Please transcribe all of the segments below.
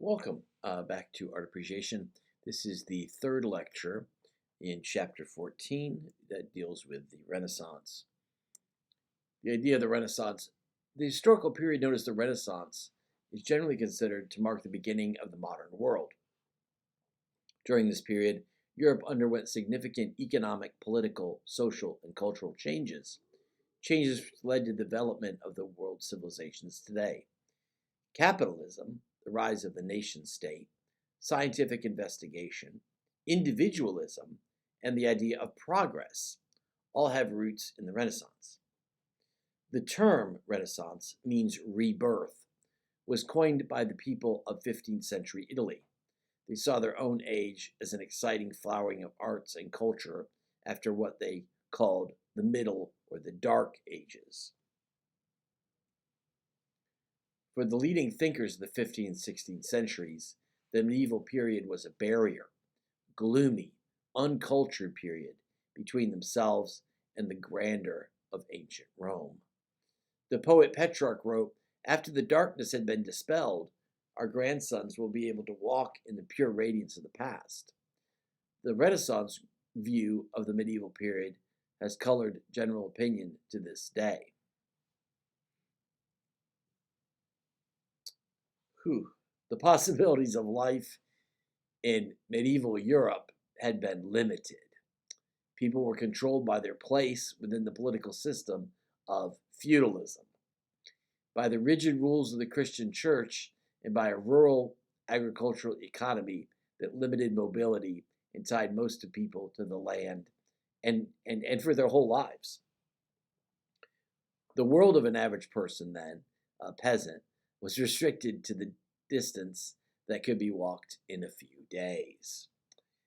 Welcome back to Art Appreciation. This is the third lecture in Chapter 14 that deals with the Renaissance. The idea of the Renaissance, the historical period known as the Renaissance, is generally considered to mark the beginning of the modern world. During this period, Europe underwent significant economic, political, social, and cultural changes, changes which led to the development of the world civilizations today. Capitalism, the rise of the nation state, scientific investigation, individualism, and the idea of progress all have roots in the Renaissance. The term Renaissance means rebirth, was coined by the people of 15th century Italy. They saw their own age as an exciting flowering of arts and culture after what they called the Middle or the Dark Ages. For the leading thinkers of the 15th and 16th centuries, the medieval period was a barrier, gloomy, uncultured period between themselves and the grandeur of ancient Rome. The poet Petrarch wrote, "After the darkness had been dispelled, our grandsons will be able to walk in the pure radiance of the past." The Renaissance view of the medieval period has colored general opinion to this day. The possibilities of life in medieval Europe had been limited. People were controlled by their place within the political system of feudalism, by the rigid rules of the Christian church, and by a rural agricultural economy that limited mobility and tied most of people to the land and for their whole lives. The world of an average person, then, a peasant, was restricted to the distance that could be walked in a few days.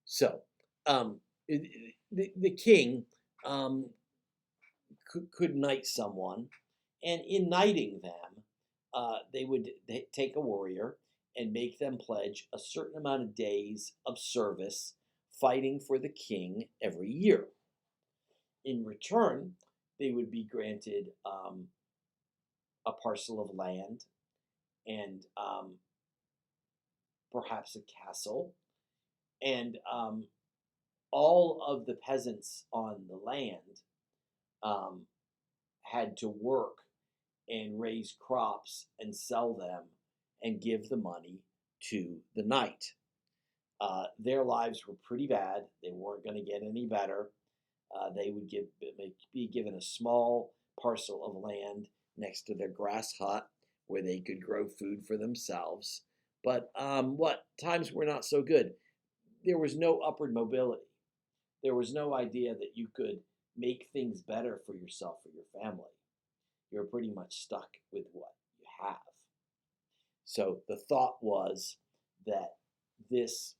So, the king could knight someone, and in knighting them, they would take a warrior and make them pledge a certain amount of days of service fighting for the king every year. In return, they would be granted a parcel of land and perhaps a castle, and all of the peasants on the land had to work and raise crops and sell them and give the money to the knight. Their lives were pretty bad. They weren't going to get any better. They would be given a small parcel of land next to their grass hut where they could grow food for themselves. But times were not so good. There was no upward mobility. There was no idea that you could make things better for yourself or your family. You're pretty much stuck with what you have. So the thought was that this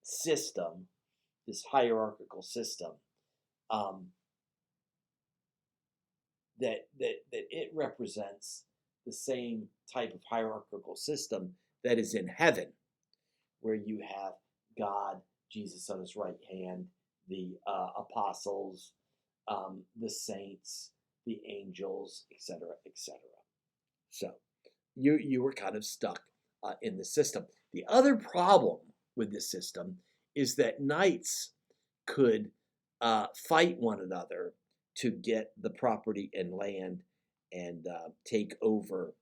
system, this hierarchical system, that it represents the same type of hierarchical system that is in heaven, where you have God, Jesus on his right hand, the apostles, the saints, the angels, etc., etc. So you were kind of stuck in the system. The other problem with this system is that knights could fight one another to get the property and land and take over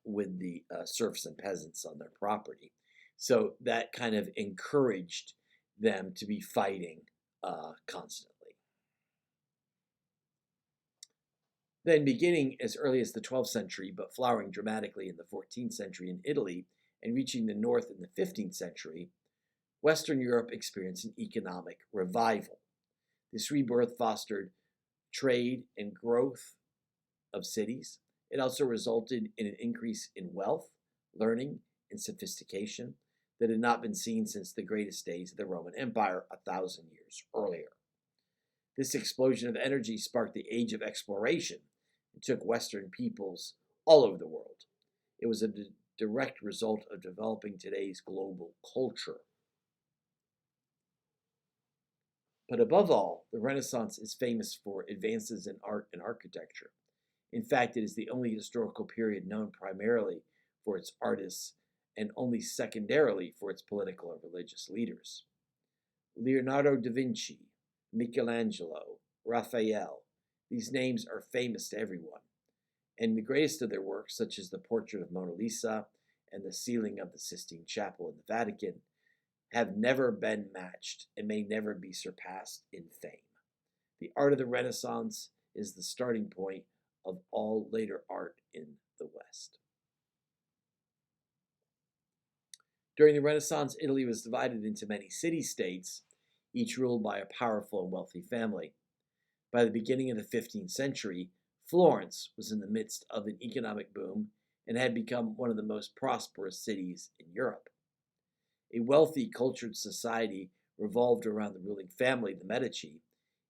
with the serfs and peasants on their property. So that kind of encouraged them to be fighting constantly. Then, beginning as early as the 12th century, but flowering dramatically in the 14th century in Italy and reaching the north in the 15th century, Western Europe experienced an economic revival. This rebirth fostered trade and growth of cities. It also resulted in an increase in wealth, learning, and sophistication that had not been seen since the greatest days of the Roman Empire 1,000 years earlier. This explosion of energy sparked the age of exploration and took Western peoples all over the world. It was a direct result of developing today's global culture. But above all, the Renaissance is famous for advances in art and architecture. In fact, it is the only historical period known primarily for its artists and only secondarily for its political and religious leaders. Leonardo da Vinci, Michelangelo, Raphael, these names are famous to everyone, and the greatest of their works, such as the portrait of Mona Lisa and the ceiling of the Sistine Chapel in the Vatican, have never been matched and may never be surpassed in fame. The art of the Renaissance is the starting point of all later art in the West. During the Renaissance, Italy was divided into many city-states, each ruled by a powerful and wealthy family. By the beginning of the 15th century, Florence was in the midst of an economic boom and had become one of the most prosperous cities in Europe. A wealthy, cultured society revolved around the ruling family, the Medici,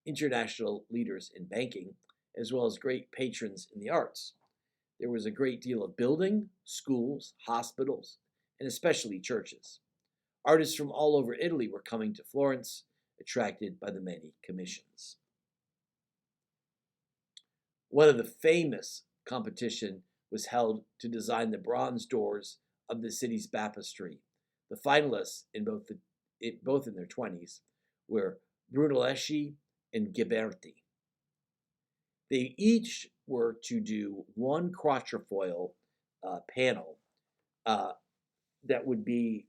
international leaders in banking, as well as great patrons in the arts. There was a great deal of building, schools, hospitals, and especially churches. Artists from all over Italy were coming to Florence, attracted by the many commissions. One of the famous competition was held to design the bronze doors of the city's baptistry. The finalists, both in their 20s, were Brunelleschi and Ghiberti. They each were to do one quatrefoil panel that would be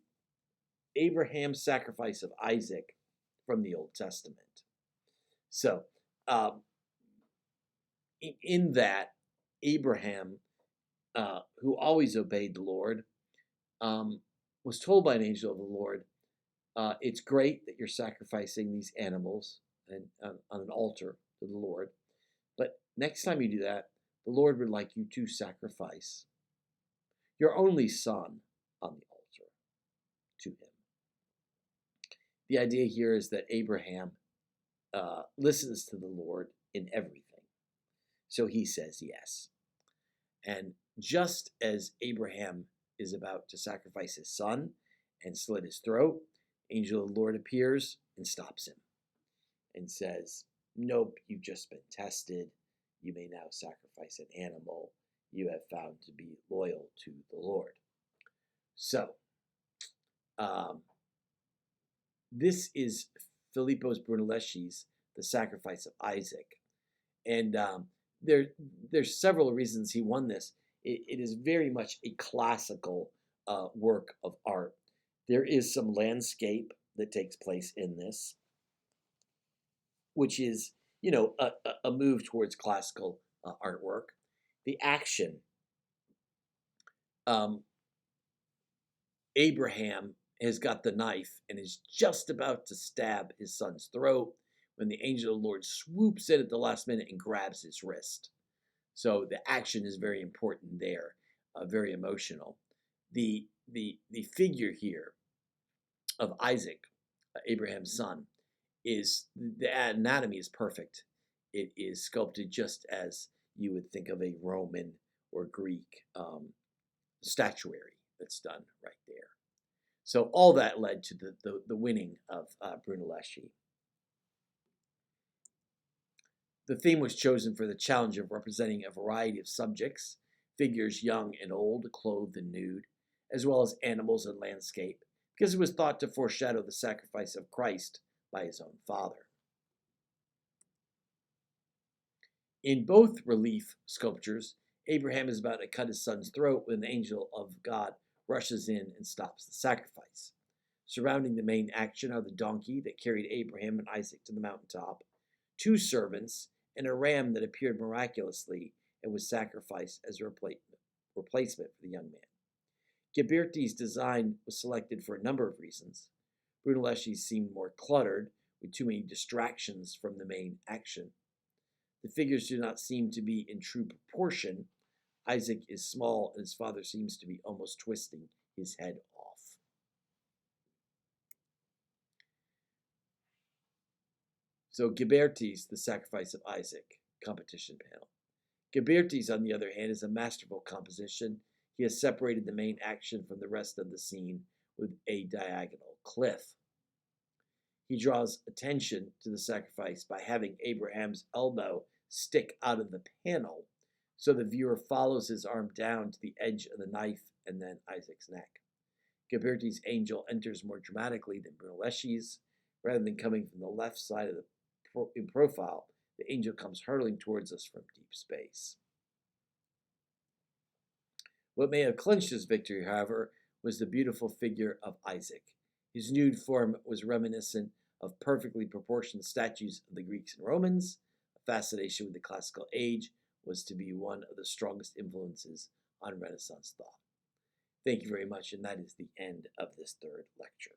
Abraham's sacrifice of Isaac from the Old Testament. So, in that, Abraham, who always obeyed the Lord, was told by an angel of the Lord, it's great that you're sacrificing these animals and on an altar to the Lord, but next time you do that, the Lord would like you to sacrifice your only son on the altar to him. The idea here is that Abraham listens to the Lord in everything. So he says yes. And just as Abraham is about to sacrifice his son and slit his throat, angel of the Lord appears and stops him and says, nope, you've just been tested. You may now sacrifice an animal you have found to be loyal to the Lord. So, this is Filippo Brunelleschi's The Sacrifice of Isaac. And there's several reasons he won this. It is very much a classical work of art. There is some landscape that takes place in this, which is, a move towards classical artwork. The action, Abraham has got the knife and is just about to stab his son's throat when the angel of the Lord swoops in at the last minute and grabs his wrist. So the action is very important there, very emotional. The figure here of Isaac, Abraham's son, is the anatomy is perfect. It is sculpted just as you would think of a Roman or Greek statuary that's done right there. So all that led to the winning of Brunelleschi. The theme was chosen for the challenge of representing a variety of subjects, figures young and old, clothed and nude, as well as animals and landscape, because it was thought to foreshadow the sacrifice of Christ by his own Father. In both relief sculptures, Abraham is about to cut his son's throat when an angel of God rushes in and stops the sacrifice. Surrounding the main action are the donkey that carried Abraham and Isaac to the mountaintop, 2 servants, and a ram that appeared miraculously and was sacrificed as a replacement for the young man. Ghiberti's design was selected for a number of reasons. Brunelleschi's seemed more cluttered, with too many distractions from the main action. The figures do not seem to be in true proportion. Isaac is small, and his father seems to be almost twisting his head off. So Ghiberti's The Sacrifice of Isaac competition panel. Ghiberti's, on the other hand, is a masterful composition. He has separated the main action from the rest of the scene with a diagonal cliff. He draws attention to the sacrifice by having Abraham's elbow stick out of the panel so the viewer follows his arm down to the edge of the knife and then Isaac's neck. Ghiberti's angel enters more dramatically than Brunelleschi's. Rather than coming from the left side of in profile, the angel comes hurtling towards us from deep space. What may have clinched his victory, however, was the beautiful figure of Isaac. His nude form was reminiscent of perfectly proportioned statues of the Greeks and Romans. A fascination with the classical age was to be one of the strongest influences on Renaissance thought. Thank you very much, and that is the end of this third lecture.